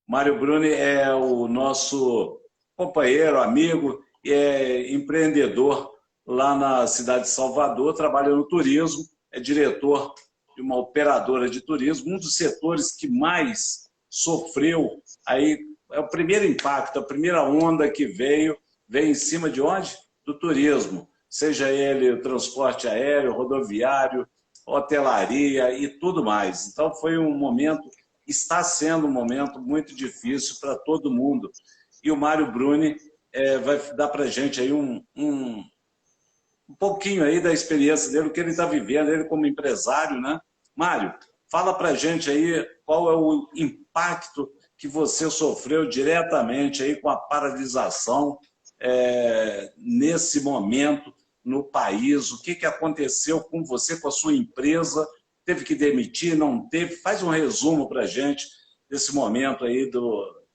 Mário Bruni é o nosso companheiro, amigo e é empreendedor lá na cidade de Salvador, trabalha no turismo, é diretor de uma operadora de turismo, um dos setores que mais sofreu aí é o primeiro impacto, a primeira onda que veio em cima de onde? Do turismo, seja ele o transporte aéreo, rodoviário, hotelaria e tudo mais. Então foi um momento, está sendo um momento muito difícil para todo mundo. E o Mário Bruni vai dar para a gente aí um pouquinho aí da experiência dele, o que ele está vivendo, ele como empresário, né? Mário, fala para a gente aí qual é o impacto que você sofreu diretamente aí com a paralisação nesse momento no país, o que aconteceu com você, com a sua empresa, teve que demitir, não teve? Faz um resumo para a gente desse momento aí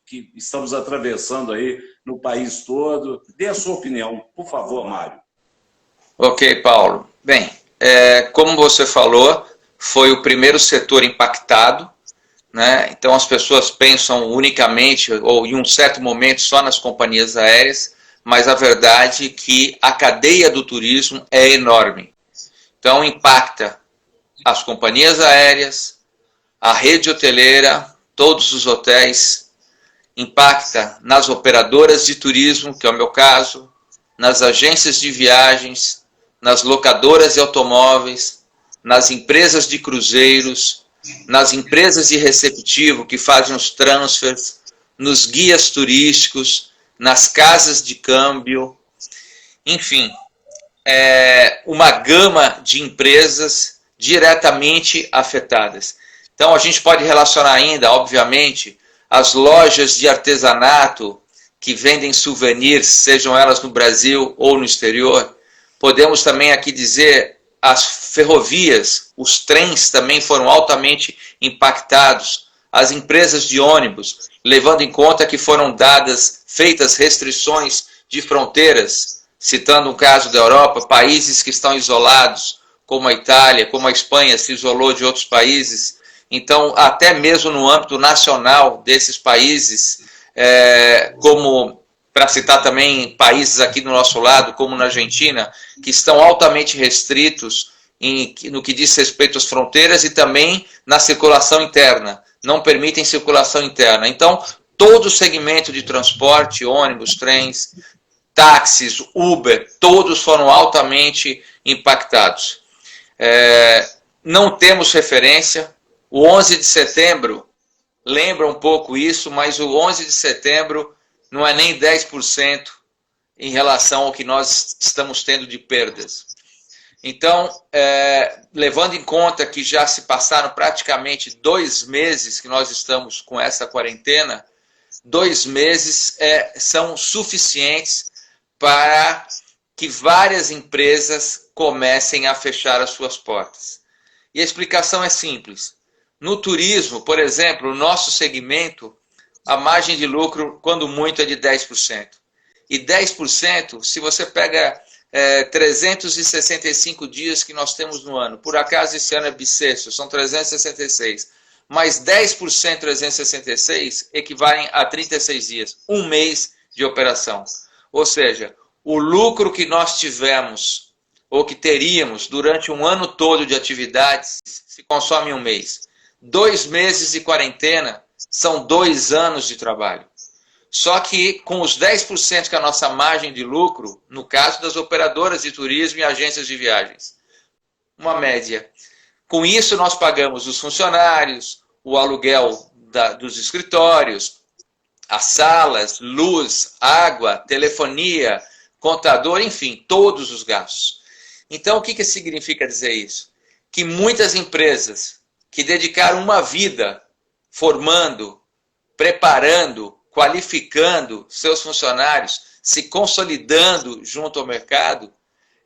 que estamos atravessando aí no país todo. Dê a sua opinião, por favor, Mário. Ok, Paulo. Bem, como você falou, foi o primeiro setor impactado, né? Então as pessoas pensam unicamente, ou em um certo momento, só nas companhias aéreas, mas a verdade é que a cadeia do turismo é enorme. Então impacta as companhias aéreas, a rede hoteleira, todos os hotéis, impacta nas operadoras de turismo, que é o meu caso, nas agências de viagens, nas locadoras de automóveis, nas empresas de cruzeiros, nas empresas de receptivo que fazem os transfers, nos guias turísticos, nas casas de câmbio, enfim, uma gama de empresas diretamente afetadas. Então a gente pode relacionar ainda, obviamente, as lojas de artesanato que vendem souvenirs, sejam elas no Brasil ou no exterior. Podemos também aqui dizer as ferrovias, os trens também foram altamente impactados, as empresas de ônibus, levando em conta que foram feitas restrições de fronteiras, citando um caso da Europa, países que estão isolados, como a Itália, como a Espanha se isolou de outros países. Então, até mesmo no âmbito nacional desses países, como, para citar também países aqui do nosso lado, como na Argentina, que estão altamente restritos no que diz respeito às fronteiras e também na circulação interna, não permitem circulação interna. Então, todo o segmento de transporte, ônibus, trens, táxis, Uber, todos foram altamente impactados. Não temos referência. O 11 de setembro lembra um pouco isso, mas o 11 de setembro não é nem 10% em relação ao que nós estamos tendo de perdas. Então, levando em conta que já se passaram praticamente 2 meses que nós estamos com essa quarentena, 2 meses são suficientes para que várias empresas comecem a fechar as suas portas. E a explicação é simples. No turismo, por exemplo, o nosso segmento, a margem de lucro, quando muito, é de 10%. E 10%, se você pega 365 dias que nós temos no ano, por acaso esse ano é bissexto, são 366, mas 10% 366 equivalem a 36 dias, um mês de operação. Ou seja, o lucro que nós tivemos, ou que teríamos durante um ano todo de atividades, se consome em um mês. 2 meses de quarentena são 2 anos de trabalho. Só que com os 10% que é a nossa margem de lucro, no caso das operadoras de turismo e agências de viagens, uma média. Com isso nós pagamos os funcionários, o aluguel dos escritórios, as salas, luz, água, telefonia, contador, enfim, todos os gastos. Então o que significa dizer isso? Que muitas empresas que dedicaram uma vida formando, preparando, qualificando seus funcionários, se consolidando junto ao mercado,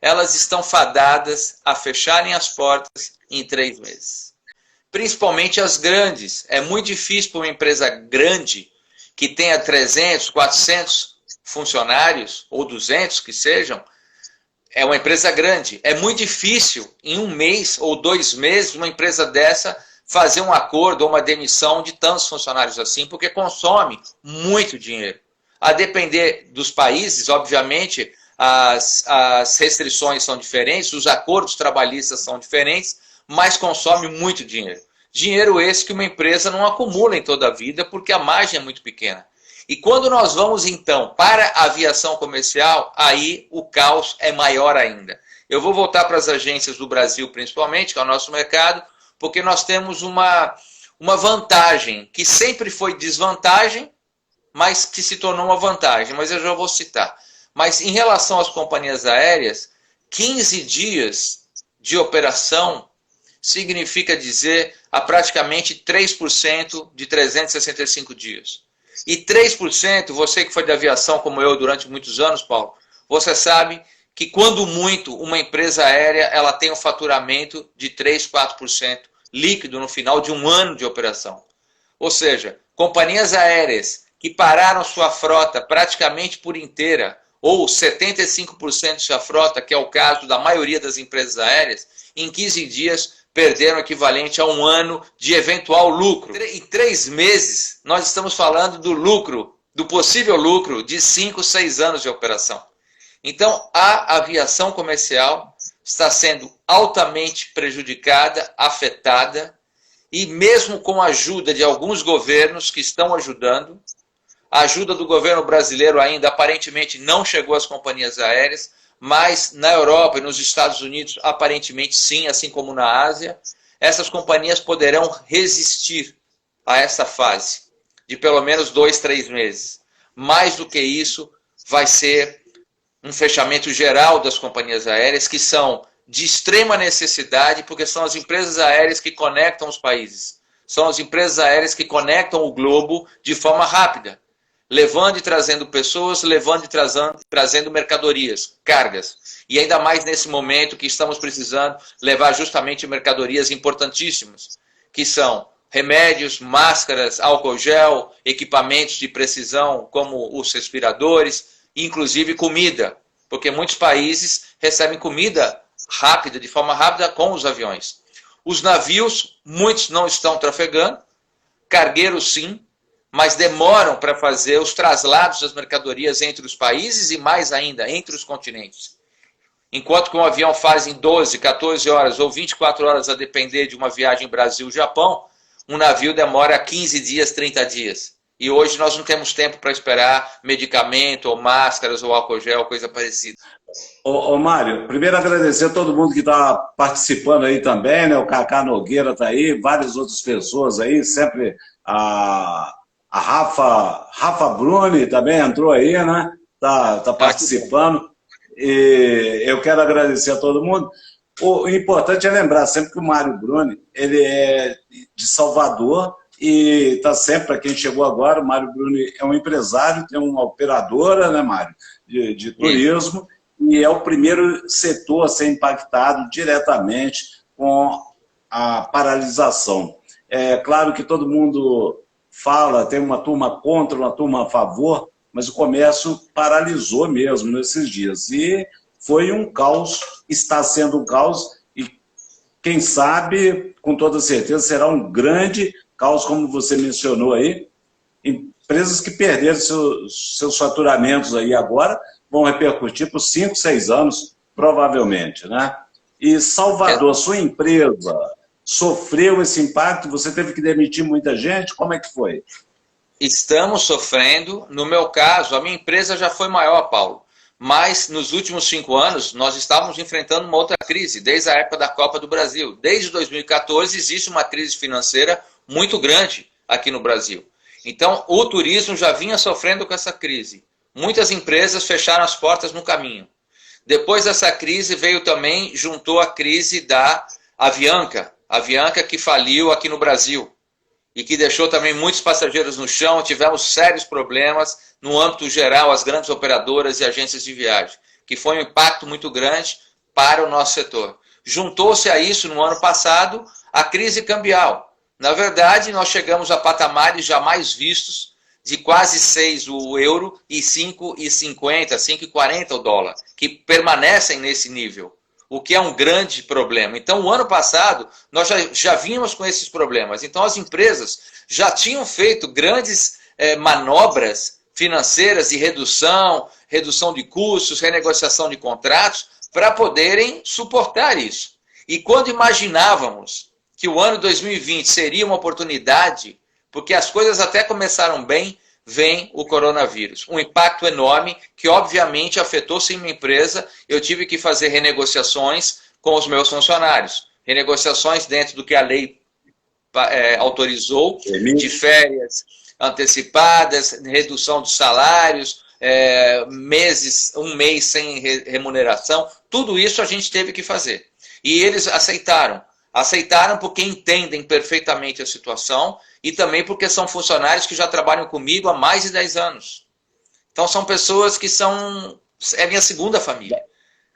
elas estão fadadas a fecharem as portas em 3 meses. Principalmente as grandes. É muito difícil para uma empresa grande que tenha 300, 400 funcionários, ou 200 que sejam, é uma empresa grande. É muito difícil, em 1 mês ou 2 meses, uma empresa dessa fazer um acordo ou uma demissão de tantos funcionários assim, porque consome muito dinheiro. A depender dos países, obviamente, as restrições são diferentes, os acordos trabalhistas são diferentes, mas consome muito dinheiro. Dinheiro esse que uma empresa não acumula em toda a vida, porque a margem é muito pequena. E quando nós vamos, então, para a aviação comercial, aí o caos é maior ainda. Eu vou voltar para as agências do Brasil, principalmente, que é o nosso mercado, porque nós temos uma vantagem, que sempre foi desvantagem, mas que se tornou uma vantagem, mas eu já vou citar. Mas em relação às companhias aéreas, 15 dias de operação significa dizer a praticamente 3% de 365 dias. E 3%, você que foi de aviação como eu durante muitos anos, Paulo, você sabe que quando muito uma empresa aérea ela tem um faturamento de 3, 4% líquido no final de um ano de operação. Ou seja, companhias aéreas que pararam sua frota praticamente por inteira, ou 75% de sua frota, que é o caso da maioria das empresas aéreas, em 15 dias perderam o equivalente a um ano de eventual lucro. Em 3 meses, nós estamos falando do lucro, do possível lucro de 5, 6 anos de operação. Então, a aviação comercial está sendo altamente prejudicada, afetada, e mesmo com a ajuda de alguns governos que estão ajudando, a ajuda do governo brasileiro ainda aparentemente não chegou às companhias aéreas, mas na Europa e nos Estados Unidos, aparentemente sim, assim como na Ásia, essas companhias poderão resistir a essa fase de pelo menos 2, 3 meses. Mais do que isso, vai ser um fechamento geral das companhias aéreas, que são de extrema necessidade, porque são as empresas aéreas que conectam os países. São as empresas aéreas que conectam o globo de forma rápida, levando e trazendo pessoas, levando e trazendo mercadorias, cargas. E ainda mais nesse momento que estamos precisando levar justamente mercadorias importantíssimas, que são remédios, máscaras, álcool gel, equipamentos de precisão como os respiradores, inclusive comida, porque muitos países recebem comida rápida, de forma rápida, com os aviões. Os navios, muitos não estão trafegando, cargueiros sim, mas demoram para fazer os traslados das mercadorias entre os países e mais ainda, entre os continentes. Enquanto que um avião faz em 12, 14 horas ou 24 horas, a depender de uma viagem Brasil-Japão, um navio demora 15 dias, 30 dias. E hoje nós não temos tempo para esperar medicamento, ou máscaras, ou álcool gel, coisa parecida. Ô Mário, primeiro agradecer a todo mundo que está participando aí também, né? O Cacá Nogueira está aí, várias outras pessoas aí, sempre a Rafa Bruni também entrou aí, né? Tá participando. E eu quero agradecer a todo mundo. O importante é lembrar sempre que o Mário Bruni, ele é de Salvador e está sempre, para quem chegou agora, o Mário Bruni é um empresário, tem uma operadora, né, Mário, de turismo, e é o primeiro setor a ser impactado diretamente com a paralisação. É claro que todo mundo fala, tem uma turma contra, uma turma a favor, mas o comércio paralisou mesmo nesses dias. E foi um caos, está sendo um caos, e quem sabe, com toda certeza, será um grande caos, como você mencionou aí. Empresas que perderam seus faturamentos aí agora vão repercutir por 5, 6 anos, provavelmente, né? E Salvador, sua empresa sofreu esse impacto? Você teve que demitir muita gente? Como é que foi? Estamos sofrendo. No meu caso, a minha empresa já foi maior, Paulo. Mas nos últimos 5 anos, nós estávamos enfrentando uma outra crise, desde a época da Copa do Brasil. Desde 2014 existe uma crise financeira muito grande aqui no Brasil. Então, o turismo já vinha sofrendo com essa crise. Muitas empresas fecharam as portas no caminho. Depois dessa crise veio também, juntou a crise da Avianca. A Avianca que faliu aqui no Brasil e que deixou também muitos passageiros no chão. Tivemos sérios problemas no âmbito geral, as grandes operadoras e agências de viagem, que foi um impacto muito grande para o nosso setor. Juntou-se a isso, no ano passado, a crise cambial. Na verdade, nós chegamos a patamares jamais vistos de quase 6 o euro e 5,50, 5,40 o dólar, que permanecem nesse nível. o que é um grande problema. Então, o ano passado, nós já vínhamos com esses problemas. Então, as empresas já tinham feito grandes manobras financeiras de redução de custos, renegociação de contratos, para poderem suportar isso. E quando imaginávamos que o ano 2020 seria uma oportunidade, porque as coisas até começaram bem, vem o coronavírus. Um impacto enorme que, obviamente, afetou sim minha empresa. Eu tive que fazer renegociações com os meus funcionários. Renegociações dentro do que a lei autorizou, de férias antecipadas, redução dos salários, um mês sem remuneração. Tudo isso a gente teve que fazer. E eles aceitaram. Aceitaram porque entendem perfeitamente a situação e também porque são funcionários que já trabalham comigo há mais de 10 anos. Então são pessoas que é minha segunda família.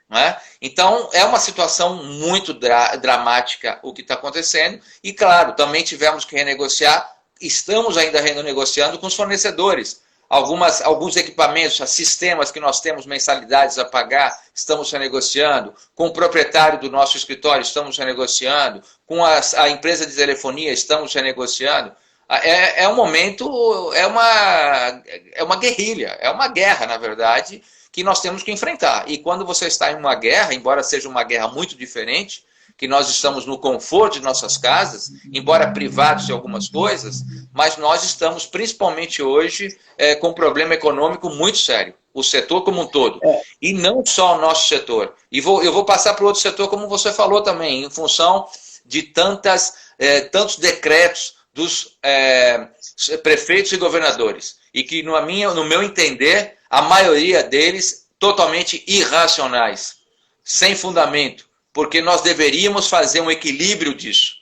Não é? Então é uma situação muito dramática o que está acontecendo e, claro, também tivemos que renegociar, estamos ainda renegociando com os fornecedores. Alguns equipamentos, sistemas que nós temos mensalidades a pagar, estamos renegociando. Com o proprietário do nosso escritório, estamos renegociando. Com a empresa de telefonia, estamos renegociando. É um momento, é uma guerrilha, é uma guerra, na verdade, que nós temos que enfrentar. E quando você está em uma guerra, embora seja uma guerra muito diferente, que nós estamos no conforto de nossas casas, embora privados de algumas coisas, mas nós estamos, principalmente hoje, com um problema econômico muito sério. O setor como um todo. E não só o nosso setor. E eu vou passar para o outro setor, como você falou também, em função de tantos decretos dos prefeitos e governadores. E que, no meu entender, a maioria deles totalmente irracionais, sem fundamento. Porque nós deveríamos fazer um equilíbrio disso,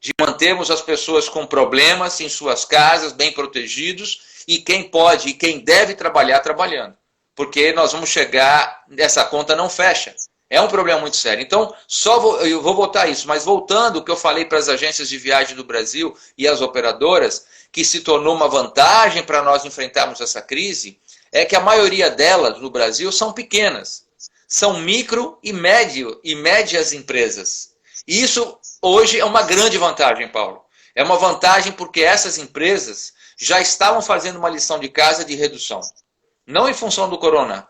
de mantermos as pessoas com problemas em suas casas, bem protegidos, e quem pode e quem deve trabalhar, trabalhando. Porque nós vamos chegar, essa conta não fecha. É um problema muito sério. Então, eu vou voltar a isso, mas voltando ao que eu falei para as agências de viagem do Brasil e as operadoras, que se tornou uma vantagem para nós enfrentarmos essa crise, é que a maioria delas no Brasil são pequenas. São micro e médias empresas. E isso hoje é uma grande vantagem, Paulo. É uma vantagem porque essas empresas já estavam fazendo uma lição de casa de redução. Não em função do corona,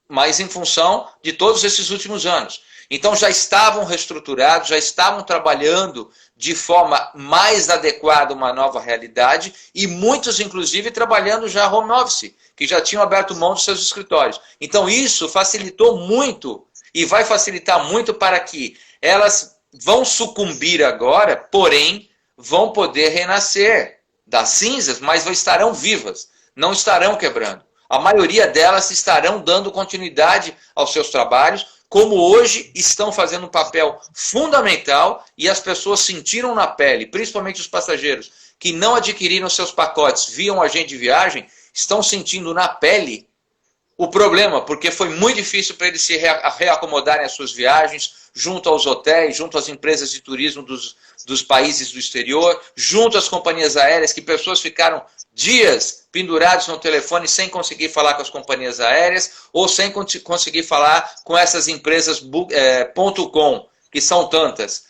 mas em função de todos esses últimos anos. Então já estavam reestruturados, já estavam trabalhando de forma mais adequada a uma nova realidade e muitos, inclusive, trabalhando já home office, que já tinham aberto mão dos seus escritórios. Então isso facilitou muito e vai facilitar muito para que elas vão sucumbir agora, porém vão poder renascer das cinzas, mas estarão vivas, não estarão quebrando. A maioria delas estarão dando continuidade aos seus trabalhos, como hoje estão fazendo um papel fundamental e as pessoas sentiram na pele, principalmente os passageiros que não adquiriram seus pacotes via um agente de viagem, estão sentindo na pele o problema, porque foi muito difícil para eles se reacomodarem às suas viagens, junto aos hotéis, junto às empresas de turismo dos países do exterior, junto às companhias aéreas, que pessoas ficaram dias pendurados no telefone sem conseguir falar com as companhias aéreas ou sem conseguir falar com essas empresas .com, que são tantas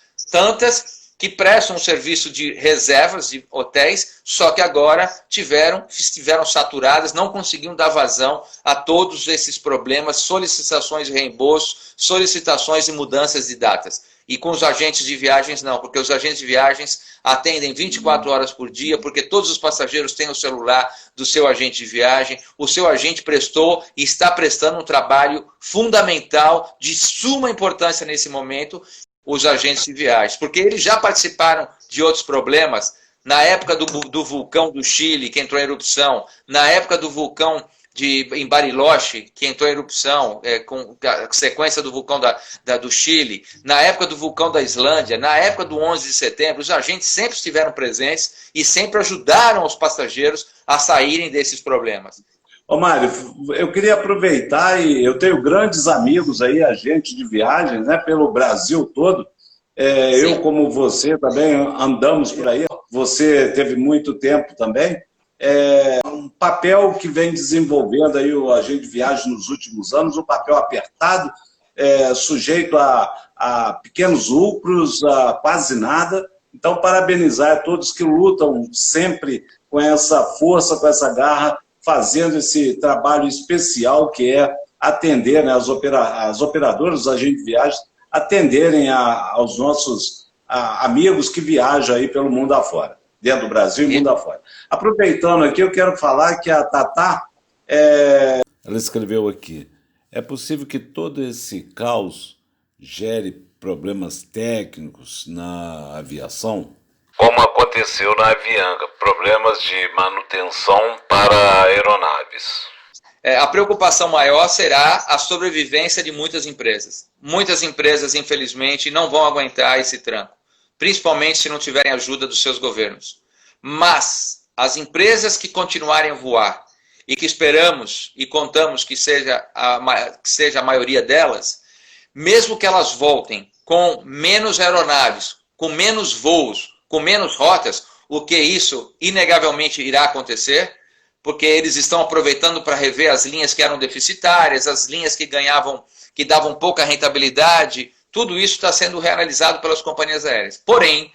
que prestam um serviço de reservas de hotéis, só que agora estiveram saturadas, não conseguiam dar vazão a todos esses problemas, solicitações de reembolso, solicitações de mudanças de datas. E com os agentes de viagens não, porque os agentes de viagens atendem 24 horas por dia, porque todos os passageiros têm o celular do seu agente de viagem, o seu agente prestou e está prestando um trabalho fundamental, de suma importância nesse momento, os agentes de viagens, porque eles já participaram de outros problemas, na época do vulcão do Chile, que entrou em erupção, na época do vulcão em Bariloche, que entrou em erupção, com a sequência do vulcão do Chile, na época do vulcão da Islândia, na época do 11 de setembro, os agentes sempre estiveram presentes e sempre ajudaram os passageiros a saírem desses problemas. Ô Mário, eu queria aproveitar, e eu tenho grandes amigos aí, agentes de viagens, né, pelo Brasil todo. Eu, como você, também andamos por aí. Você teve muito tempo também. Um papel que vem desenvolvendo aí o agente de viagem nos últimos anos, um papel apertado, sujeito a pequenos lucros, a quase nada. Então, parabenizar a todos que lutam sempre com essa força, com essa garra, fazendo esse trabalho especial que é atender, né, as operadoras, os agentes de viagem, atenderem aos nossos amigos que viajam aí pelo mundo afora, dentro do Brasil e mundo afora. Aproveitando aqui, eu quero falar que a Tatá... Ela escreveu aqui: é possível que todo esse caos gere problemas técnicos na aviação? Como aconteceu na Avianca, problemas de manutenção para aeronaves. A preocupação maior será a sobrevivência de muitas empresas. Muitas empresas, infelizmente, não vão aguentar esse tranco, principalmente se não tiverem ajuda dos seus governos. Mas as empresas que continuarem a voar e que esperamos e contamos que seja a maioria delas, mesmo que elas voltem com menos aeronaves, com menos voos, com menos rotas, o que isso inegavelmente irá acontecer, porque eles estão aproveitando para rever as linhas que eram deficitárias, as linhas que davam pouca rentabilidade, tudo isso está sendo reanalisado pelas companhias aéreas. Porém,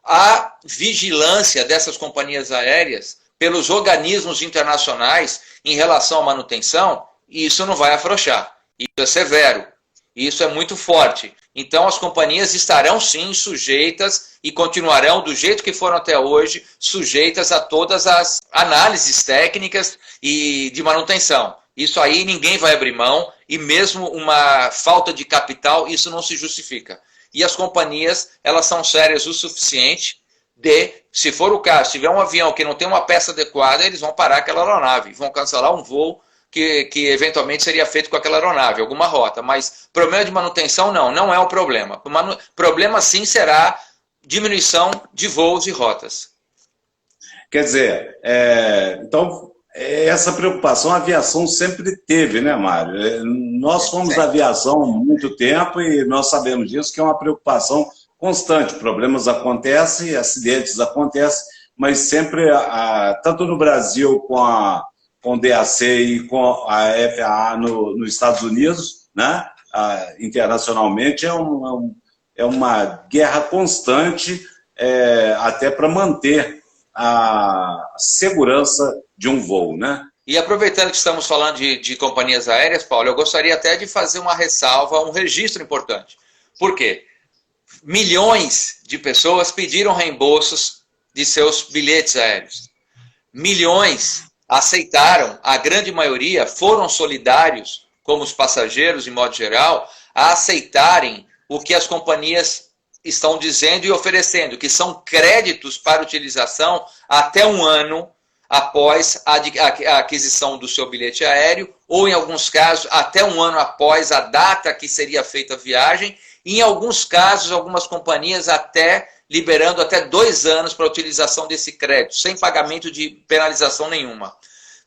a vigilância dessas companhias aéreas pelos organismos internacionais em relação à manutenção, isso não vai afrouxar. Isso é severo, isso é muito forte. Então as companhias estarão sim sujeitas e continuarão do jeito que foram até hoje, sujeitas a todas as análises técnicas e de manutenção. Isso aí ninguém vai abrir mão e mesmo uma falta de capital, isso não se justifica. E as companhias, elas são sérias o suficiente de, se for o caso, se tiver um avião que não tem uma peça adequada, eles vão parar aquela aeronave, vão cancelar um voo que eventualmente seria feito com aquela aeronave, alguma rota. Mas problema de manutenção não é um problema. Problema sim será diminuição de voos e rotas. Quer dizer, então, essa preocupação a aviação sempre teve, né, Mário? Nós fomos da aviação há muito tempo e nós sabemos disso, que é uma preocupação constante. Problemas acontecem, acidentes acontecem, mas sempre, tanto no Brasil com o DAC e com a FAA nos Estados Unidos, né, internacionalmente, é uma guerra constante, até para manter a segurança de um voo, né? E aproveitando que estamos falando de companhias aéreas, Paulo, eu gostaria até de fazer uma ressalva, um registro importante. Por quê? Milhões de pessoas pediram reembolsos de seus bilhetes aéreos. Milhões aceitaram, a grande maioria foram solidários, como os passageiros, em modo geral, a aceitarem o que as companhias estão dizendo e oferecendo, que são créditos para utilização até um ano após a aquisição do seu bilhete aéreo, ou em alguns casos, até um ano após a data que seria feita a viagem, e em alguns casos, algumas companhias até liberando até 2 anos para a utilização desse crédito, sem pagamento de penalização nenhuma.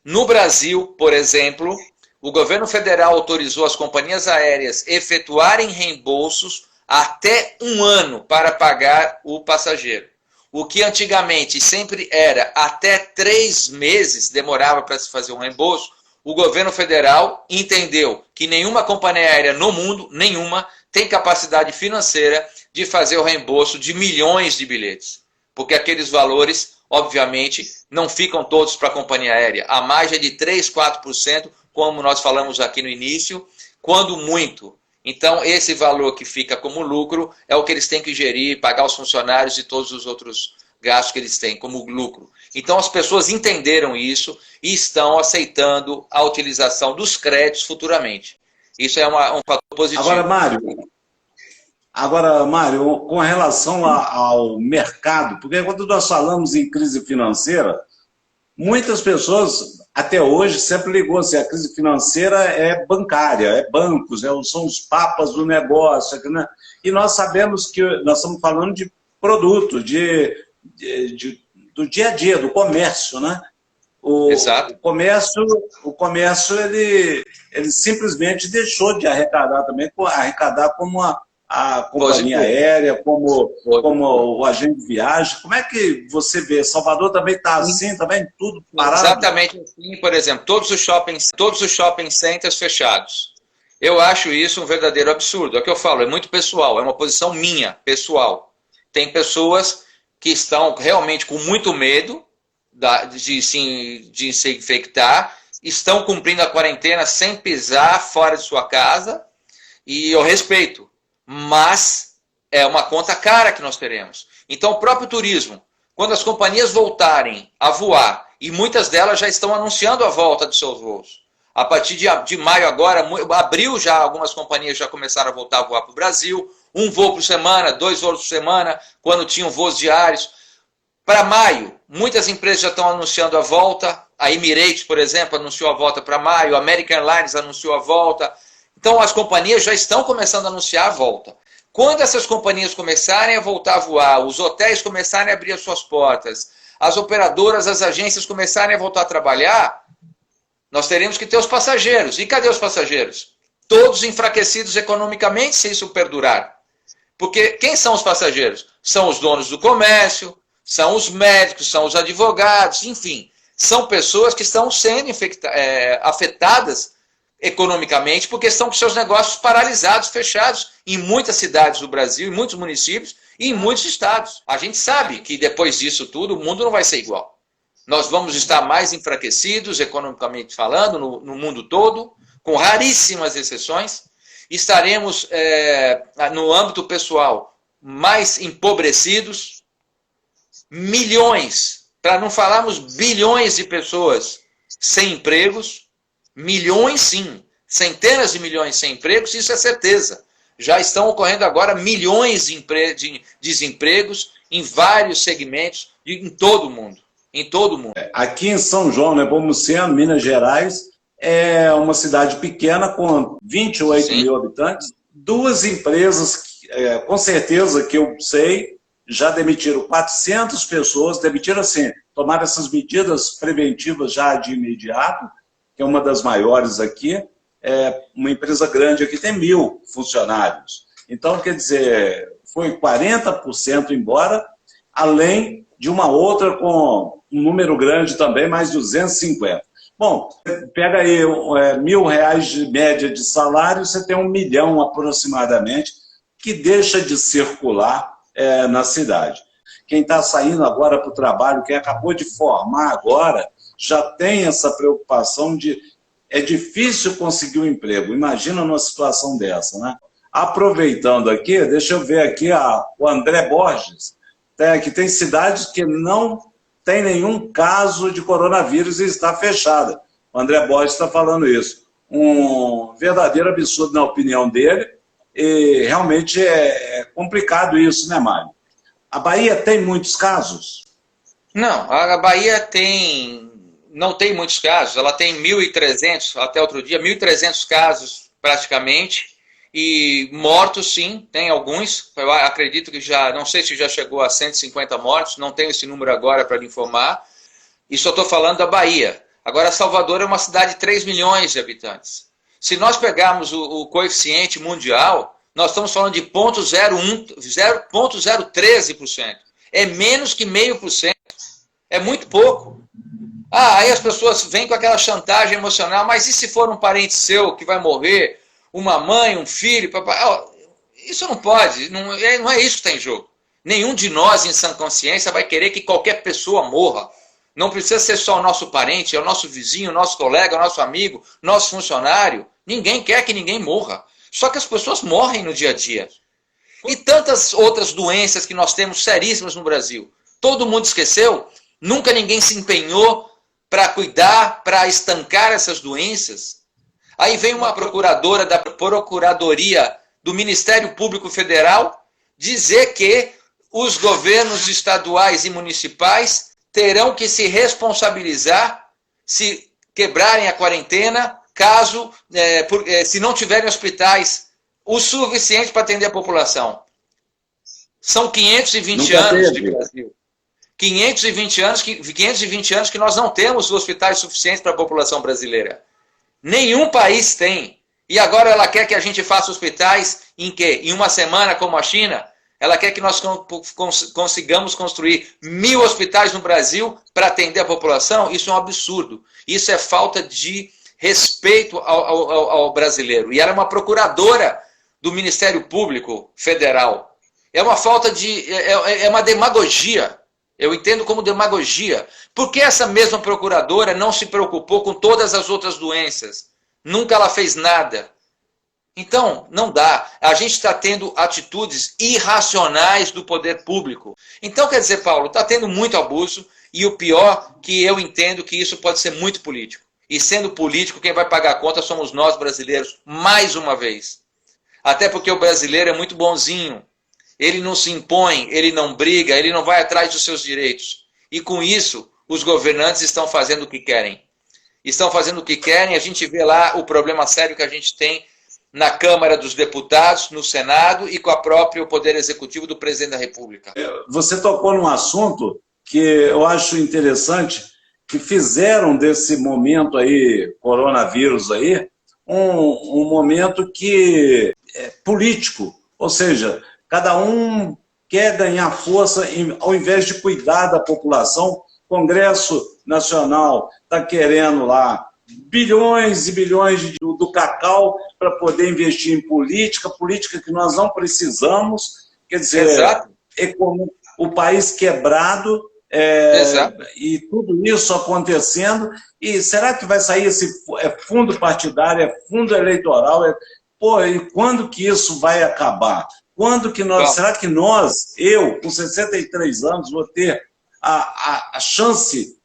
No Brasil, por exemplo, o governo federal autorizou as companhias aéreas efetuarem reembolsos até 1 ano para pagar o passageiro. O que antigamente sempre era até 3 meses, demorava para se fazer um reembolso, o governo federal entendeu que nenhuma companhia aérea no mundo, nenhuma, tem capacidade financeira de fazer o reembolso de milhões de bilhetes. Porque aqueles valores, obviamente, não ficam todos para a companhia aérea. A margem é de 3%, 4%, como nós falamos aqui no início, quando muito. Então, esse valor que fica como lucro é o que eles têm que gerir, pagar os funcionários e todos os outros gastos que eles têm como lucro. Então, as pessoas entenderam isso e estão aceitando a utilização dos créditos futuramente. Isso é um fator positivo. Agora, Mário, com relação ao mercado, porque quando nós falamos em crise financeira, muitas pessoas, até hoje, sempre ligou assim, a crise financeira é bancária, é bancos, são os papas do negócio, né? E nós sabemos que nós estamos falando de produto, do dia a dia, do comércio, né? Exato. O comércio ele simplesmente deixou de arrecadar também, arrecadar como a companhia aérea, como o agente de viagem. Como é que você vê? Salvador também está assim, também tudo parado? Exatamente assim, por exemplo, todos os shopping centers fechados. Eu acho isso um verdadeiro absurdo. É o que eu falo, é muito pessoal, é uma posição minha, pessoal. Tem pessoas que estão realmente com muito medo de se infectar, estão cumprindo a quarentena sem pisar fora de sua casa, e eu respeito. Mas é uma conta cara que nós teremos. Então, o próprio turismo, quando as companhias voltarem a voar, e muitas delas já estão anunciando a volta dos seus voos, a partir de maio agora, abril já, algumas companhias já começaram a voltar a voar para o Brasil, um voo por semana, 2 voos por semana, quando tinham voos diários. Para maio, muitas empresas já estão anunciando a volta, a Emirates, por exemplo, anunciou a volta para maio, a American Airlines anunciou a volta. Então as companhias já estão começando a anunciar a volta. Quando essas companhias começarem a voltar a voar, os hotéis começarem a abrir as suas portas, as operadoras, as agências começarem a voltar a trabalhar, nós teremos que ter os passageiros. E cadê os passageiros? Todos enfraquecidos economicamente, se isso perdurar. Porque quem são os passageiros? São os donos do comércio, são os médicos, são os advogados, enfim. São pessoas que estão sendo afetadas economicamente porque estão com seus negócios paralisados, fechados em muitas cidades do Brasil, em muitos municípios e em muitos estados. A gente sabe que depois disso tudo o mundo não vai ser igual. Nós vamos estar mais enfraquecidos, economicamente falando, no mundo todo, com raríssimas exceções. Estaremos, no âmbito pessoal, mais empobrecidos. Milhões, para não falarmos bilhões de pessoas sem empregos. Milhões, sim. Centenas de milhões sem empregos, isso é certeza. Já estão ocorrendo agora milhões de desempregos em vários segmentos, em todo o mundo. Em todo o mundo. Aqui em São João, Nepomuceno, Minas Gerais, é uma cidade pequena com 28 mil habitantes. 2 empresas, com certeza que eu sei, já demitiram 400 pessoas, demitiram assim, tomaram essas medidas preventivas já de imediato, que é uma das maiores aqui, uma empresa grande aqui tem 1.000 funcionários. Então, quer dizer, foi 40% embora, além de uma outra com um número grande também, mais 250. Bom, pega aí R$1.000 de média de salário, você tem 1 milhão aproximadamente, que deixa de circular na cidade. Quem está saindo agora para o trabalho, quem acabou de formar agora, já tem essa preocupação de é difícil conseguir um emprego. Imagina numa situação dessa, né? Aproveitando aqui, deixa eu ver aqui o André Borges, que tem cidades que não tem nenhum caso de coronavírus e está fechada. O André Borges está falando isso. Um verdadeiro absurdo na opinião dele, e realmente é complicado isso, né, Mário? A Bahia tem muitos casos? Não, a Bahia não tem muitos casos, ela tem 1.300, até outro dia, 1.300 casos praticamente, e mortos sim, tem alguns, eu acredito que já, não sei se já chegou a 150 mortos, não tenho esse número agora para lhe informar, e só estou falando da Bahia. Agora, Salvador é uma cidade de 3 milhões de habitantes. Se nós pegarmos o coeficiente mundial, nós estamos falando de 0,013%. É menos que 0,5%. É muito pouco. Aí as pessoas vêm com aquela chantagem emocional, mas e se for um parente seu que vai morrer? Uma mãe, um filho, papai? Isso não pode, não é isso que está em jogo. Nenhum de nós, em sã consciência, vai querer que qualquer pessoa morra. Não precisa ser só o nosso parente, é o nosso vizinho, o nosso colega, o nosso amigo, nosso funcionário. Ninguém quer que ninguém morra. Só que as pessoas morrem no dia a dia. E tantas outras doenças que nós temos seríssimas no Brasil. Todo mundo esqueceu? Nunca ninguém se empenhou para cuidar, para estancar essas doenças. Aí vem uma procuradora da Procuradoria do Ministério Público Federal dizer que os governos estaduais e municipais terão que se responsabilizar se quebrarem a quarentena, caso, se não tiverem hospitais o suficiente para atender a população. São 520 anos de Brasil. 520 anos que nós não temos hospitais suficientes para a população brasileira. Nenhum país tem. E agora ela quer que a gente faça hospitais em quê? Em uma semana, como a China? Ela quer que nós consigamos construir 1.000 hospitais no Brasil para atender a população? Isso é um absurdo. Isso é falta de respeito ao brasileiro. E era uma procuradora do Ministério Público Federal. É uma falta de... é uma demagogia. Eu entendo como demagogia. Por que essa mesma procuradora não se preocupou com todas as outras doenças? Nunca ela fez nada. Então, não dá. A gente está tendo atitudes irracionais do poder público. Então, quer dizer, Paulo, está tendo muito abuso e o pior que eu entendo que isso pode ser muito político. E sendo político, quem vai pagar a conta somos nós brasileiros, mais uma vez. Até porque o brasileiro é muito bonzinho. Ele não se impõe, ele não briga, ele não vai atrás dos seus direitos. E com isso, os governantes estão fazendo o que querem. Estão fazendo o que querem, a gente vê lá o problema sério que a gente tem na Câmara dos Deputados, no Senado e com o próprio Poder Executivo do Presidente da República. Você tocou num assunto que eu acho interessante, que fizeram desse momento aí, coronavírus aí, um momento que é político, ou seja, cada um quer ganhar força ao invés de cuidar da população. O Congresso Nacional está querendo lá bilhões e bilhões do cacau para poder investir em política que nós não precisamos, quer dizer, o país quebrado, e tudo isso acontecendo, e será que vai sair esse fundo partidário, fundo eleitoral, e quando que isso vai acabar? Quando que nós, será que eu, com 63 anos, vou ter a chance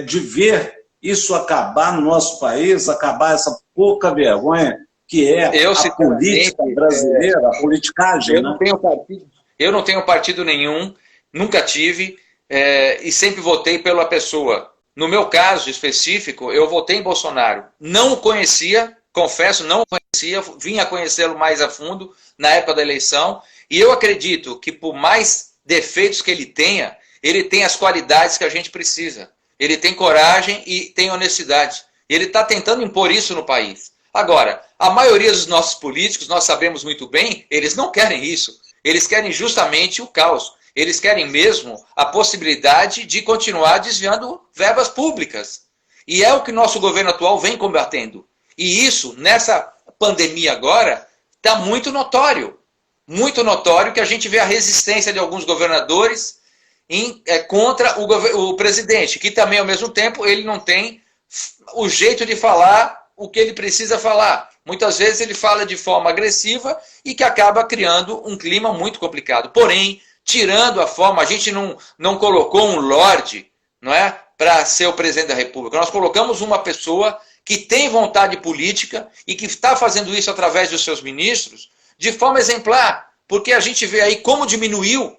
de ver isso acabar no nosso país, acabar essa pouca vergonha que é a política brasileira, a politicagem? Eu não tenho partido nenhum, nunca tive, e sempre votei pela pessoa. No meu caso específico, eu votei em Bolsonaro. Não o conhecia, confesso, não o conhecia, vim a conhecê-lo mais a fundo na época da eleição, e eu acredito que por mais defeitos que ele tem as qualidades que a gente precisa. Ele tem coragem e tem honestidade. Ele está tentando impor isso no país. Agora, a maioria dos nossos políticos, nós sabemos muito bem, eles não querem isso. Eles querem justamente o caos. Eles querem mesmo a possibilidade de continuar desviando verbas públicas. E é o que nosso governo atual vem combatendo. E isso, nessa pandemia agora, está muito notório. Muito notório que a gente vê a resistência de alguns governadores contra o presidente, que também, ao mesmo tempo, ele não tem o jeito de falar o que ele precisa falar. Muitas vezes ele fala de forma agressiva e que acaba criando um clima muito complicado. Porém, tirando a forma, a gente não colocou um lorde, não é, para ser o presidente da República. Nós colocamos uma pessoa que tem vontade política e que está fazendo isso através dos seus ministros de forma exemplar, porque a gente vê aí como diminuiu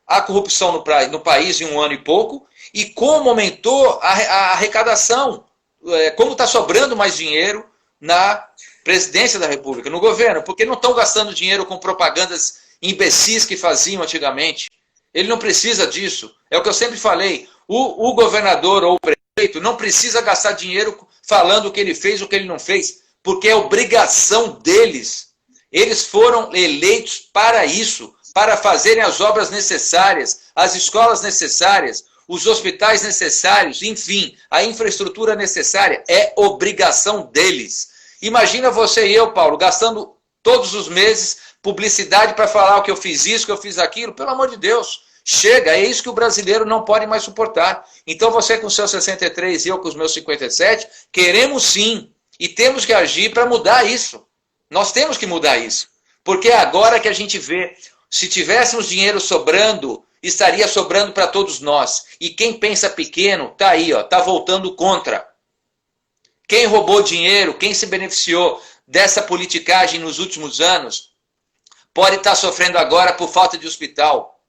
a corrupção no país em um ano e pouco, e como aumentou a arrecadação, como está sobrando mais dinheiro na presidência da República, no governo, porque não estão gastando dinheiro com propagandas imbecis que faziam antigamente. Ele não precisa disso. É o que eu sempre falei. O governador ou o prefeito não precisa gastar dinheiro falando o que ele fez ou o que ele não fez, porque é obrigação deles. Eles foram eleitos para isso, para fazerem as obras necessárias, as escolas necessárias, os hospitais necessários, enfim, a infraestrutura necessária. É obrigação deles. Imagina você e eu, Paulo, gastando todos os meses publicidade para falar o que eu fiz isso, que eu fiz aquilo. Pelo amor de Deus, chega, é isso que o brasileiro não pode mais suportar. Então você com seus 63 e eu com os meus 57, queremos sim, e temos que agir para mudar isso. Nós temos que mudar isso, porque é agora que a gente vê, se tivéssemos dinheiro sobrando, estaria sobrando para todos nós. E quem pensa pequeno, está aí, está voltando contra. Quem roubou dinheiro, quem se beneficiou dessa politicagem nos últimos anos, pode estar sofrendo agora por falta de hospital,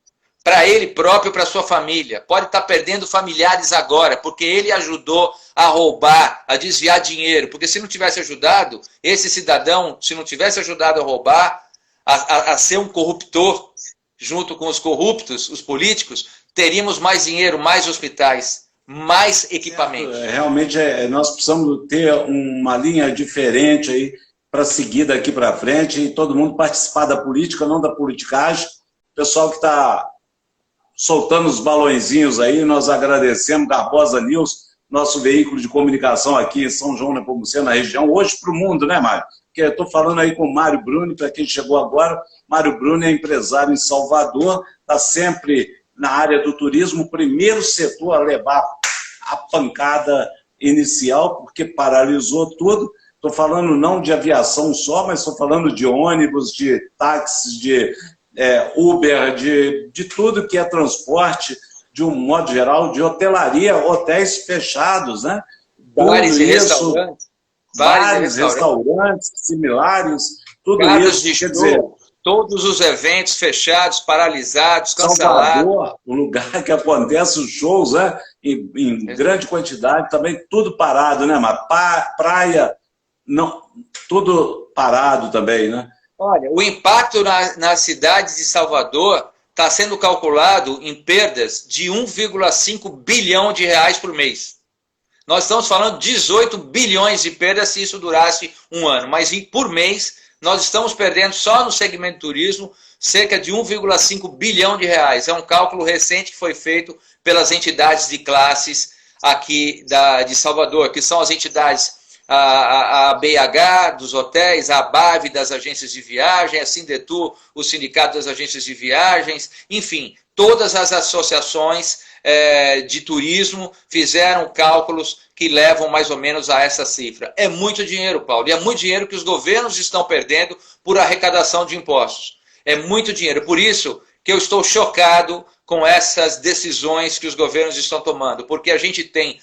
para ele próprio, para sua família. Pode estar perdendo familiares agora, porque ele ajudou a roubar, a desviar dinheiro. Porque se não tivesse ajudado, esse cidadão, se não tivesse ajudado a roubar, a ser um corruptor, junto com os corruptos, os políticos, teríamos mais dinheiro, mais hospitais, mais equipamentos. Realmente, nós precisamos ter uma linha diferente aí para seguir daqui para frente e todo mundo participar da política, não da politicagem. O pessoal que está soltando os balõezinhos aí, nós agradecemos, Garbosa News, nosso veículo de comunicação aqui em São João da Nepomuceno, na região, hoje para o mundo, né, Mário? Porque eu estou falando aí com o Mário Bruni, para quem chegou agora, Mário Bruni é empresário em Salvador, está sempre na área do turismo, o primeiro setor a levar a pancada inicial, porque paralisou tudo. Estou falando não de aviação só, mas estou falando de ônibus, de táxis, de Uber, de tudo que é transporte, de um modo geral, de hotelaria, hotéis fechados, né? Bares e restaurantes. Vários restaurantes similares, tudo casas isso, de quer dizer... Todos os eventos fechados, paralisados, cancelados. Salvador, o lugar que acontece os shows, né? Em grande quantidade, também tudo parado, né, Mar? Praia, não, tudo parado também, né? Olha, o impacto na cidade de Salvador está sendo calculado em perdas de 1,5 bilhão de reais por mês. Nós estamos falando de 18 bilhões de perdas se isso durasse um ano, mas por mês nós estamos perdendo só no segmento turismo cerca de 1,5 bilhão de reais. É um cálculo recente que foi feito pelas entidades de classes aqui de Salvador, que são as entidades a BH dos hotéis, a ABAV das agências de viagem, a Sindetur, o Sindicato das Agências de Viagens, enfim, todas as associações de turismo fizeram cálculos que levam mais ou menos a essa cifra. É muito dinheiro, Paulo, e é muito dinheiro que os governos estão perdendo por arrecadação de impostos. É muito dinheiro, por isso que eu estou chocado com essas decisões que os governos estão tomando, porque a gente tem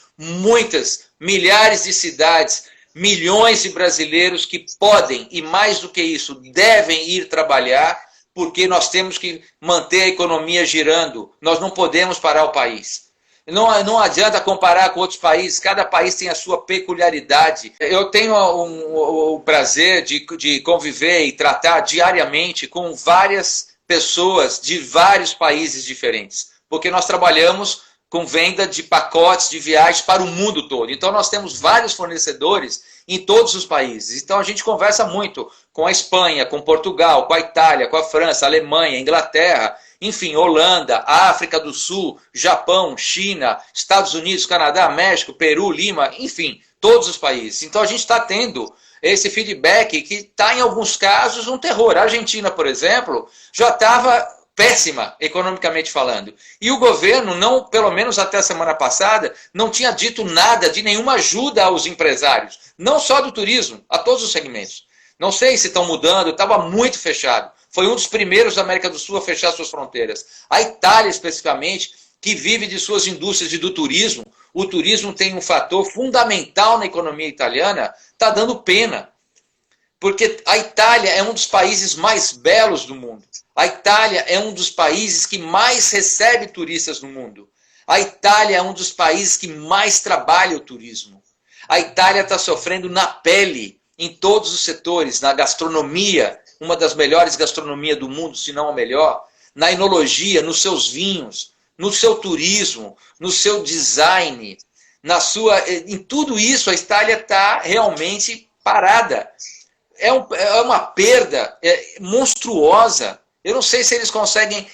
milhares de cidades, milhões de brasileiros que podem, e mais do que isso, devem ir trabalhar, porque nós temos que manter a economia girando, nós não podemos parar o país. Não adianta comparar com outros países, cada país tem a sua peculiaridade. Eu tenho o prazer de conviver e tratar diariamente com várias pessoas de vários países diferentes, porque nós trabalhamos com venda de pacotes de viagens para o mundo todo. Então nós temos vários fornecedores em todos os países. Então a gente conversa muito com a Espanha, com Portugal, com a Itália, com a França, Alemanha, Inglaterra, enfim, Holanda, África do Sul, Japão, China, Estados Unidos, Canadá, México, Peru, Lima, enfim, todos os países. Então a gente está tendo esse feedback que está, em alguns casos, um terror. A Argentina, por exemplo, já estava péssima, economicamente falando. E o governo, não, pelo menos até a semana passada, não tinha dito nada de nenhuma ajuda aos empresários. Não só do turismo, a todos os segmentos. Não sei se estão mudando, estava muito fechado. Foi um dos primeiros da América do Sul a fechar suas fronteiras. A Itália, especificamente, que vive de suas indústrias e do turismo, o turismo tem um fator fundamental na economia italiana, está dando pena. Porque a Itália é um dos países mais belos do mundo. A Itália é um dos países que mais recebe turistas no mundo. A Itália é um dos países que mais trabalha o turismo. A Itália está sofrendo na pele, em todos os setores, na gastronomia, uma das melhores gastronomias do mundo, se não a melhor, na enologia, nos seus vinhos, no seu turismo, no seu design, em tudo isso a Itália está realmente parada. É uma perda monstruosa. Eu não sei se eles conseguem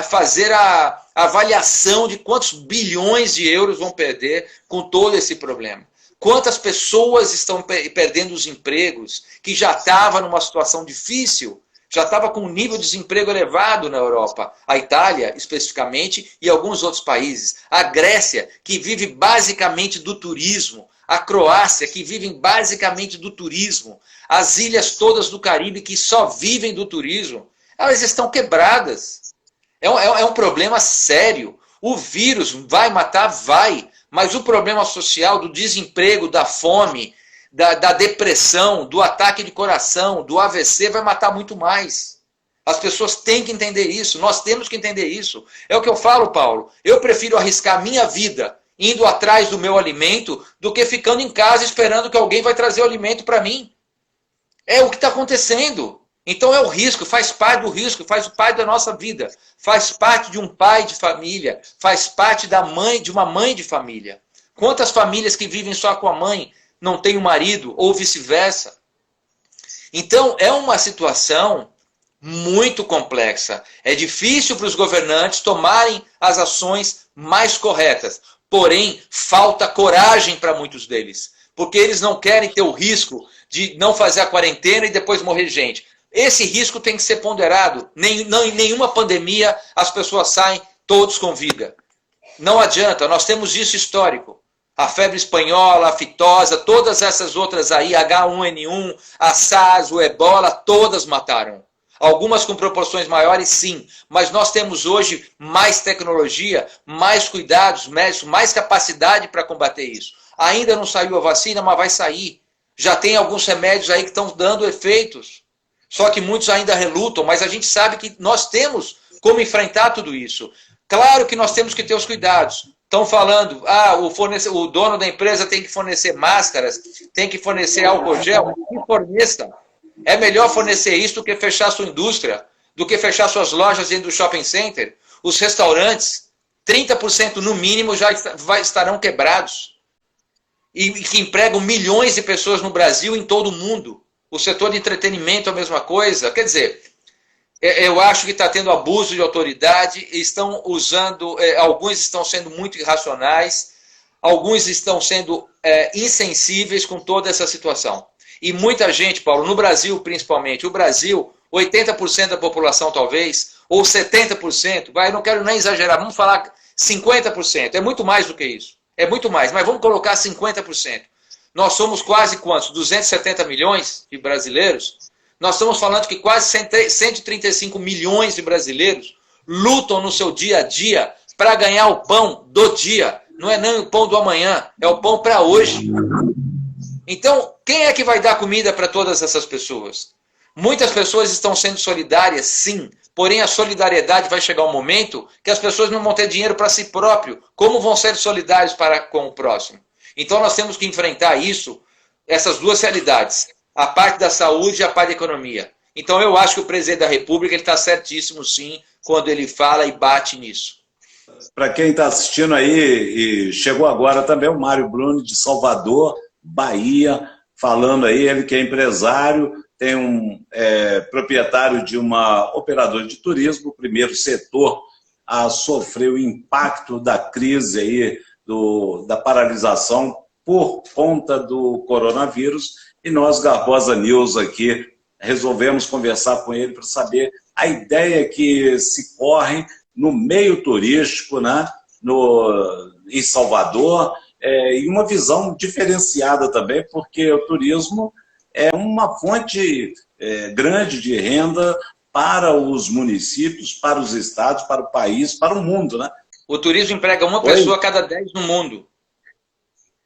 fazer a avaliação de quantos bilhões de euros vão perder com todo esse problema. Quantas pessoas estão perdendo os empregos, que já estava numa situação difícil, já estava com um nível de desemprego elevado na Europa. A Itália, especificamente, e alguns outros países. A Grécia, que vive basicamente do turismo. A Croácia, que vive basicamente do turismo. As ilhas todas do Caribe, que só vivem do turismo. Elas estão quebradas. É um problema sério. O vírus vai matar? Vai. Mas o problema social do desemprego, da fome, da depressão, do ataque de coração, do AVC vai matar muito mais. As pessoas têm que entender isso. Nós temos que entender isso. É o que eu falo, Paulo. Eu prefiro arriscar minha vida indo atrás do meu alimento do que ficando em casa esperando que alguém vai trazer o alimento para mim. É o que está acontecendo. Então é o risco, faz parte do risco, faz parte da nossa vida, faz parte de um pai de família, faz parte de uma mãe de família. Quantas famílias que vivem só com a mãe não têm um marido, ou vice-versa? Então é uma situação muito complexa. É difícil para os governantes tomarem as ações mais corretas. Porém, falta coragem para muitos deles, porque eles não querem ter o risco de não fazer a quarentena e depois morrer gente. Esse risco tem que ser ponderado. Em nenhuma pandemia as pessoas saem todos com vida. Não adianta, nós temos isso histórico. A febre espanhola, a fitosa, todas essas outras aí, H1N1, a SARS, o Ebola, todas mataram. Algumas com proporções maiores, sim. Mas nós temos hoje mais tecnologia, mais cuidados médicos, mais capacidade para combater isso. Ainda não saiu a vacina, mas vai sair. Já tem alguns remédios aí que estão dando efeitos. Só que muitos ainda relutam, mas a gente sabe que nós temos como enfrentar tudo isso. Claro que nós temos que ter os cuidados. Estão falando, o dono da empresa tem que fornecer máscaras, tem que fornecer álcool gel. Que forneça. É melhor fornecer isso do que fechar sua indústria, do que fechar suas lojas dentro do shopping center. Os restaurantes, 30% no mínimo já estarão quebrados. E que empregam milhões de pessoas no Brasil e em todo o mundo. O setor de entretenimento é a mesma coisa. Quer dizer, eu acho que está tendo abuso de autoridade, estão usando, alguns estão sendo muito irracionais, alguns estão sendo insensíveis com toda essa situação. E muita gente, Paulo, no Brasil principalmente, o Brasil, 80% da população talvez, ou 70%, não quero nem exagerar, vamos falar 50%, é muito mais do que isso. É muito mais, mas vamos colocar 50%. Nós somos quase quantos? 270 milhões de brasileiros? Nós estamos falando que quase 135 milhões de brasileiros lutam no seu dia a dia para ganhar o pão do dia. Não é nem o pão do amanhã, é o pão para hoje. Então, quem é que vai dar comida para todas essas pessoas? Muitas pessoas estão sendo solidárias, sim. Porém, a solidariedade vai chegar um momento que as pessoas não vão ter dinheiro para si próprio. Como vão ser solidários com o próximo? Então, nós temos que enfrentar isso, essas duas realidades. A parte da saúde e a parte da economia. Então, eu acho que o presidente da República está certíssimo, sim, quando ele fala e bate nisso. Para quem está assistindo aí, e chegou agora também o Mário Bruni, de Salvador, Bahia, falando aí, ele que é empresário, tem proprietário de uma operadora de turismo, o primeiro setor a sofrer o impacto da crise aí, da paralisação por conta do coronavírus, e nós, Garbosa News, aqui, resolvemos conversar com ele para saber a ideia que se corre no meio turístico, né, em Salvador, e uma visão diferenciada também, porque o turismo é uma fonte grande de renda para os municípios, para os estados, para o país, para o mundo, né? O turismo emprega uma pessoa a cada 10 no mundo.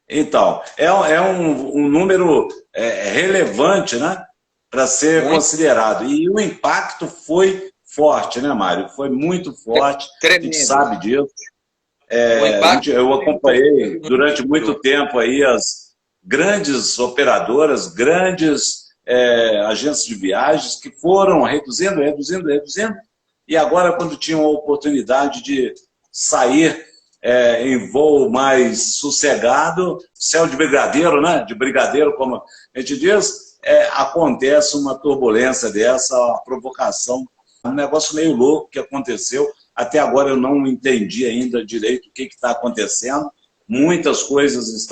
Então, é um número relevante, né, para ser considerado. E o impacto foi forte, né, Mário? Foi muito forte, a gente sabe disso. Eu acompanhei durante muito tempo aí as grandes operadoras, grandes agências de viagens que foram reduzindo, e agora, quando tinham a oportunidade de sair em voo mais sossegado, céu de brigadeiro, né? De brigadeiro, como a gente diz, acontece uma turbulência dessa, uma provocação, um negócio meio louco que aconteceu. Até agora eu não entendi ainda direito o que está acontecendo. Muitas coisas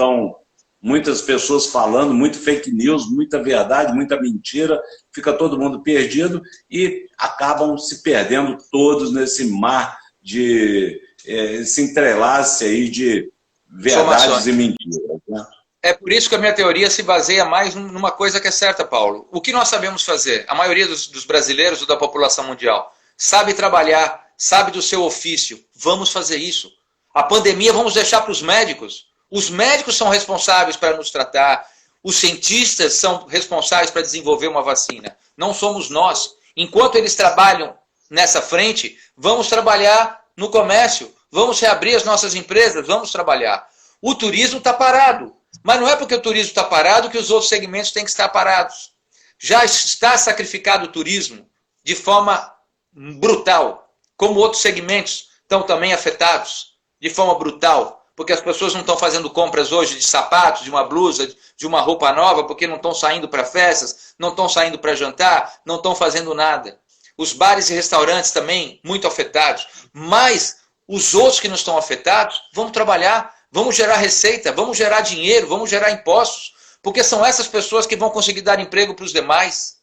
muitas pessoas falando, muito fake news, muita verdade, muita mentira, fica todo mundo perdido e acabam se perdendo todos nesse mar de esse entrelace aí de verdades e mentiras, né? É por isso que a minha teoria se baseia mais numa coisa que é certa, Paulo. O que nós sabemos fazer? A maioria dos brasileiros ou da população mundial sabe trabalhar, sabe do seu ofício. Vamos fazer isso. A pandemia vamos deixar para os médicos. Os médicos são responsáveis para nos tratar. Os cientistas são responsáveis para desenvolver uma vacina. Não somos nós. Enquanto eles trabalham nessa frente, vamos trabalhar no comércio, vamos reabrir as nossas empresas, vamos trabalhar. O turismo está parado, mas não é porque o turismo está parado que os outros segmentos têm que estar parados. Já está sacrificado o turismo de forma brutal, como outros segmentos estão também afetados de forma brutal, porque as pessoas não estão fazendo compras hoje de sapatos, de uma blusa, de uma roupa nova, porque não estão saindo para festas, não estão saindo para jantar, não estão fazendo nada. Os bares e restaurantes também muito afetados. Mas os outros que não estão afetados vão trabalhar, vamos gerar receita, vamos gerar dinheiro, vamos gerar impostos, porque são essas pessoas que vão conseguir dar emprego para os demais.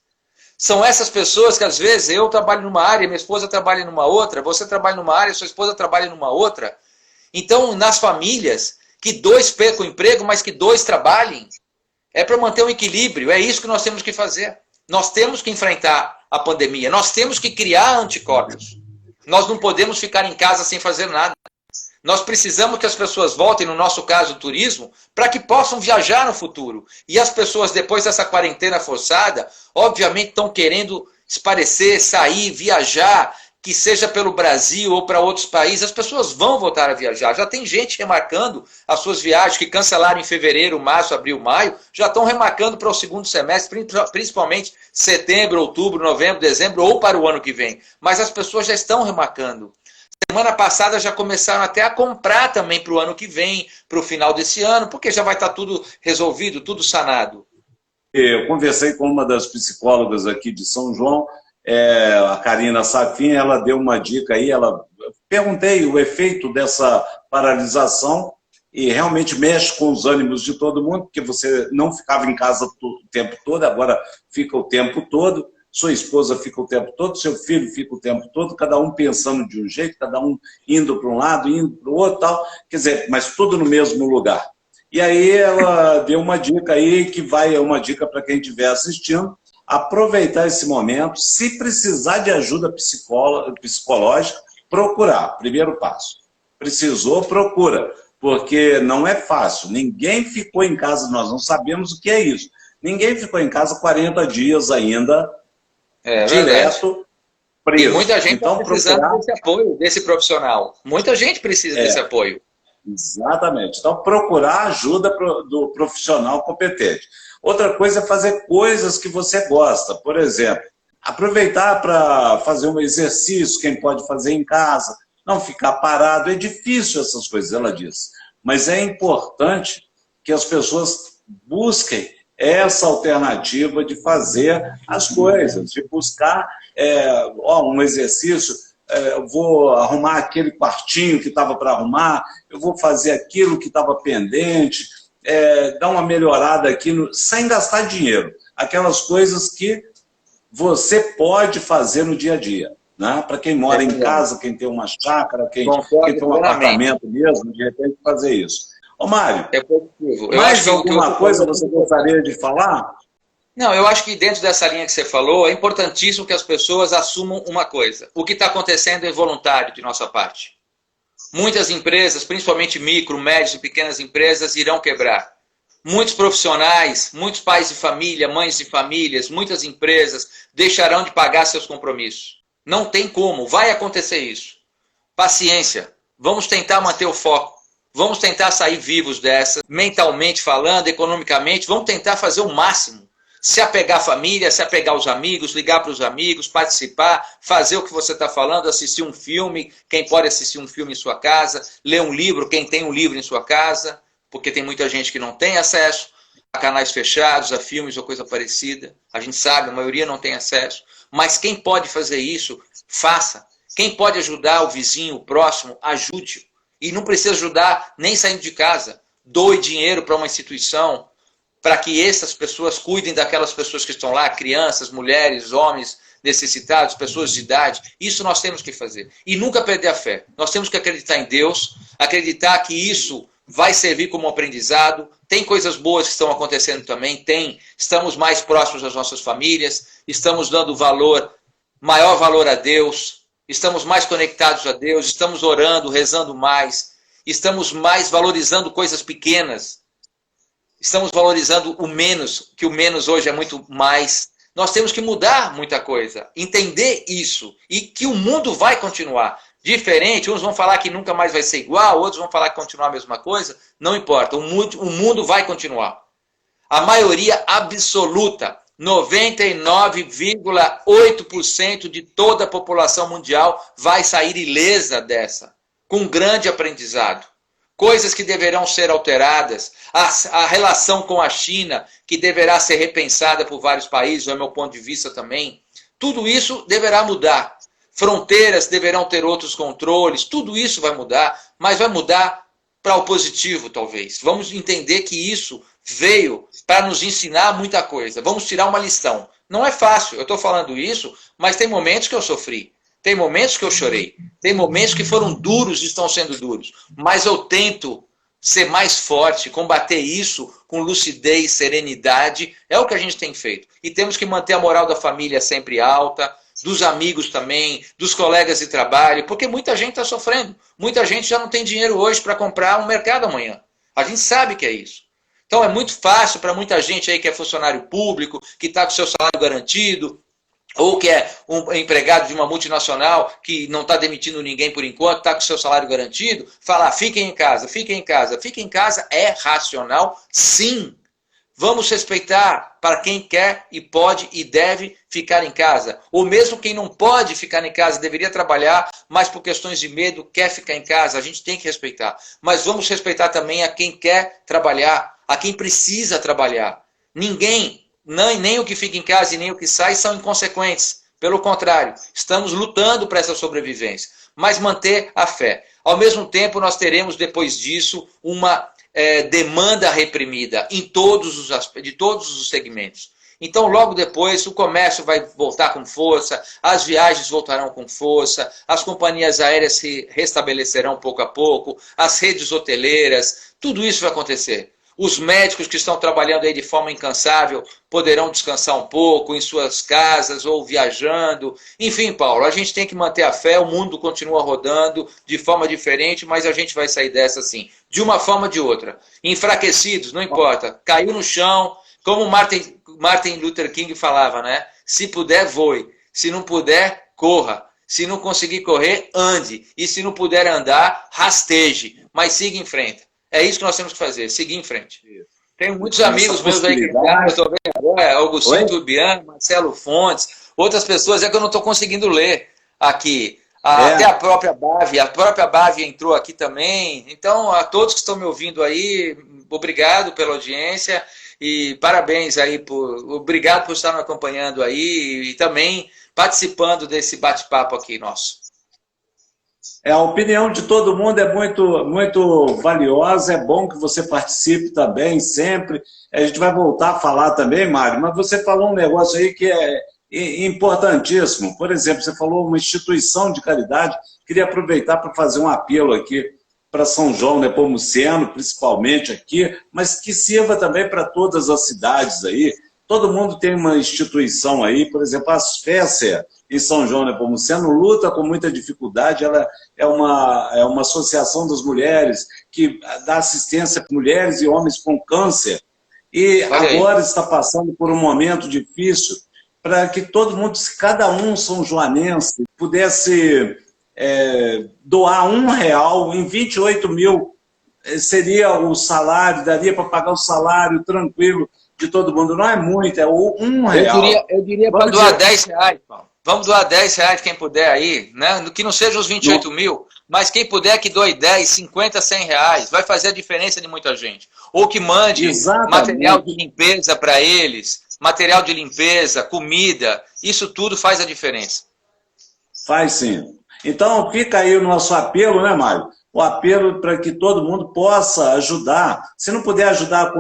São essas pessoas que, às vezes, eu trabalho numa área, minha esposa trabalha numa outra, você trabalha numa área, sua esposa trabalha numa outra. Então, nas famílias, que 2 percam o emprego, mas que 2 trabalhem, é para manter um equilíbrio. É isso que nós temos que fazer. Nós temos que enfrentar a pandemia. Nós temos que criar anticorpos. Nós não podemos ficar em casa sem fazer nada. Nós precisamos que as pessoas voltem, no nosso caso, o turismo, para que possam viajar no futuro. E as pessoas, depois dessa quarentena forçada, obviamente estão querendo esparecer, sair, viajar, que seja pelo Brasil ou para outros países. As pessoas vão voltar a viajar. Já tem gente remarcando as suas viagens, que cancelaram em fevereiro, março, abril, maio, já estão remarcando para o segundo semestre, principalmente setembro, outubro, novembro, dezembro, ou para o ano que vem. Mas as pessoas já estão remarcando. Semana passada já começaram até a comprar também para o ano que vem, para o final desse ano, porque já vai estar tudo resolvido, tudo sanado. Eu conversei com uma das psicólogas aqui de São João, a Karina Safin, ela deu uma dica aí, perguntei o efeito dessa paralisação e realmente mexe com os ânimos de todo mundo, porque você não ficava em casa o tempo todo, agora fica o tempo todo. Sua esposa fica o tempo todo, seu filho fica o tempo todo, cada um pensando de um jeito, cada um indo para um lado, indo para o outro, tal. Quer dizer, mas tudo no mesmo lugar. E aí ela deu uma dica aí, que é uma dica para quem estiver assistindo, aproveitar esse momento, se precisar de ajuda psicológica, procurar, primeiro passo. Precisou, procura, porque não é fácil, ninguém ficou em casa, nós não sabemos o que é isso. Ninguém ficou em casa 40 dias ainda, direto, preso. E muita gente está então, precisando desse apoio, desse profissional. Muita gente precisa desse apoio. Exatamente. Então, procurar ajuda do profissional competente. Outra coisa é fazer coisas que você gosta. Por exemplo, aproveitar para fazer um exercício, quem pode fazer em casa, não ficar parado. É difícil essas coisas, ela disse. Mas é importante que as pessoas busquem essa alternativa de fazer as coisas, de buscar um exercício, eu vou arrumar aquele quartinho que estava para arrumar, eu vou fazer aquilo que estava pendente, dar uma melhorada aqui, sem gastar dinheiro. Aquelas coisas que você pode fazer no dia a dia. Né? Para quem mora em casa, quem tem uma chácara, quem tem um apartamento mesmo, de repente fazer isso. Ô Mário, mais alguma coisa você gostaria de falar? Não, eu acho que dentro dessa linha que você falou, é importantíssimo que as pessoas assumam uma coisa. O que está acontecendo é voluntário de nossa parte. Muitas empresas, principalmente micro, médias e pequenas empresas, irão quebrar. Muitos profissionais, muitos pais de família, mães de famílias, muitas empresas deixarão de pagar seus compromissos. Não tem como, vai acontecer isso. Paciência, vamos tentar manter o foco. Vamos tentar sair vivos dessa, mentalmente falando, economicamente, vamos tentar fazer o máximo. Se apegar à família, se apegar aos amigos, ligar para os amigos, participar, fazer o que você está falando, assistir um filme, quem pode assistir um filme em sua casa, ler um livro, quem tem um livro em sua casa, porque tem muita gente que não tem acesso a canais fechados, a filmes ou coisa parecida. A gente sabe, a maioria não tem acesso. Mas quem pode fazer isso, faça. Quem pode ajudar o vizinho, o próximo, ajude. E não precisa ajudar nem saindo de casa. Doe dinheiro para uma instituição para que essas pessoas cuidem daquelas pessoas que estão lá, crianças, mulheres, homens necessitados, pessoas de idade. Isso nós temos que fazer. E nunca perder a fé. Nós temos que acreditar em Deus, acreditar que isso vai servir como aprendizado. Tem coisas boas que estão acontecendo também, tem. Estamos mais próximos das nossas famílias, estamos dando maior valor a Deus, estamos mais conectados a Deus, estamos orando, rezando mais, estamos mais valorizando coisas pequenas, estamos valorizando o menos, que o menos hoje é muito mais. Nós temos que mudar muita coisa, entender isso, e que o mundo vai continuar. Diferente, uns vão falar que nunca mais vai ser igual, outros vão falar que continuar a mesma coisa, não importa, o mundo vai continuar. A maioria absoluta, 99,8% de toda a população mundial vai sair ilesa dessa, com grande aprendizado. Coisas que deverão ser alteradas, a relação com a China, que deverá ser repensada por vários países, é o meu ponto de vista também, tudo isso deverá mudar. Fronteiras deverão ter outros controles, tudo isso vai mudar, mas vai mudar para o positivo, talvez. Vamos entender que isso veio para nos ensinar muita coisa. Vamos tirar uma lição. Não é fácil, eu estou falando isso, mas tem momentos que eu sofri. Tem momentos que eu chorei. Tem momentos que foram duros e estão sendo duros. Mas eu tento ser mais forte, combater isso com lucidez, serenidade. É o que a gente tem feito. E temos que manter a moral da família sempre alta, dos amigos também, dos colegas de trabalho, porque muita gente está sofrendo. Muita gente já não tem dinheiro hoje para comprar um mercado amanhã. A gente sabe que é isso. Então é muito fácil para muita gente aí que é funcionário público, que está com seu salário garantido, ou que é um empregado de uma multinacional que não está demitindo ninguém por enquanto, está com seu salário garantido, falar, fiquem em casa, fiquem em casa. Fiquem em casa é racional, sim. Vamos respeitar para quem quer e pode e deve ficar em casa. Ou mesmo quem não pode ficar em casa, deveria trabalhar, mas por questões de medo quer ficar em casa. A gente tem que respeitar. Mas vamos respeitar também a quem quer trabalhar, a quem precisa trabalhar. Ninguém, nem o que fica em casa e nem o que sai são inconsequentes. Pelo contrário, estamos lutando para essa sobrevivência. Mas manter a fé. Ao mesmo tempo, nós teremos depois disso uma demanda reprimida em de todos os segmentos. Então, logo depois, o comércio vai voltar com força, as viagens voltarão com força, as companhias aéreas se restabelecerão pouco a pouco, as redes hoteleiras, tudo isso vai acontecer. Os médicos que estão trabalhando aí de forma incansável poderão descansar um pouco em suas casas ou viajando. Enfim, Paulo, a gente tem que manter a fé, o mundo continua rodando de forma diferente, mas a gente vai sair dessa sim, de uma forma ou de outra. Enfraquecidos, não importa, caiu no chão, como Martin Luther King falava, né? Se puder, voe. Se não puder, corra. Se não conseguir correr, ande. E se não puder andar, rasteje. Mas siga em frente. É isso que nós temos que fazer, seguir em frente. Tenho muitos amigos meus aí que estou vendo agora, Augustinho Turbiano, Marcelo Fontes, outras pessoas, é que eu não estou conseguindo ler aqui. Até a própria Bávia entrou aqui também. Então, a todos que estão me ouvindo aí, obrigado pela audiência e parabéns aí, obrigado por estar me acompanhando aí e também participando desse bate-papo aqui nosso. A opinião de todo mundo é muito valiosa, é bom que você participe também, sempre. A gente vai voltar a falar também, Mário, mas você falou um negócio aí que é importantíssimo. Por exemplo, você falou uma instituição de caridade, queria aproveitar para fazer um apelo aqui para São João Nepomuceno, principalmente aqui, mas que sirva também para todas as cidades aí. Todo mundo tem uma instituição aí, por exemplo, as FECER, em São João Nepomuceno, luta com muita dificuldade, ela é uma associação das mulheres que dá assistência para mulheres e homens com câncer, e agora está passando por um momento difícil para que todo mundo, se cada um são joanense, pudesse doar R$1 em 28 mil, seria o salário, daria para pagar o salário tranquilo de todo mundo. Não é muito, é R$1. Eu diria para doar R$10, Paulo. Vamos doar R$10 quem puder aí, né? Que não seja os 28 mil, mas quem puder que doe 10, 50, R$100, vai fazer a diferença de muita gente. Ou que mande material de limpeza para eles, material de limpeza, comida, isso tudo faz a diferença. Faz sim. Então fica aí o nosso apelo, né, Mário? O apelo para que todo mundo possa ajudar. Se não puder ajudar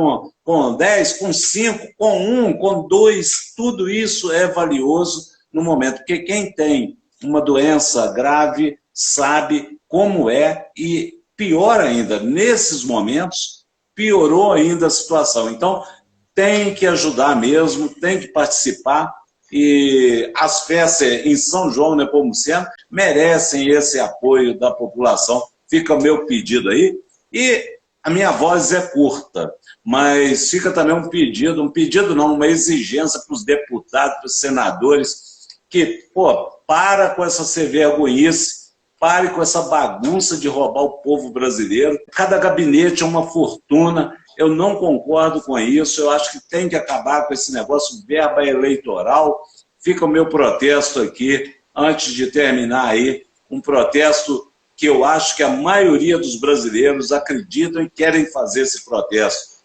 com 10, com 5, com 1, com 2, tudo isso é valioso no momento, porque quem tem uma doença grave sabe como é e pior ainda, nesses momentos, piorou ainda a situação. Então, tem que ajudar mesmo, tem que participar e as festas em São João Nepomuceno merecem esse apoio da população. Fica o meu pedido aí. E a minha voz é curta, mas fica também um pedido não, uma exigência para os deputados, para os senadores, que, para com essa vergonhice, pare com essa bagunça de roubar o povo brasileiro. Cada gabinete é uma fortuna, eu não concordo com isso, eu acho que tem que acabar com esse negócio, verba eleitoral. Fica o meu protesto aqui, antes de terminar aí, um protesto que eu acho que a maioria dos brasileiros acreditam e querem fazer esse protesto.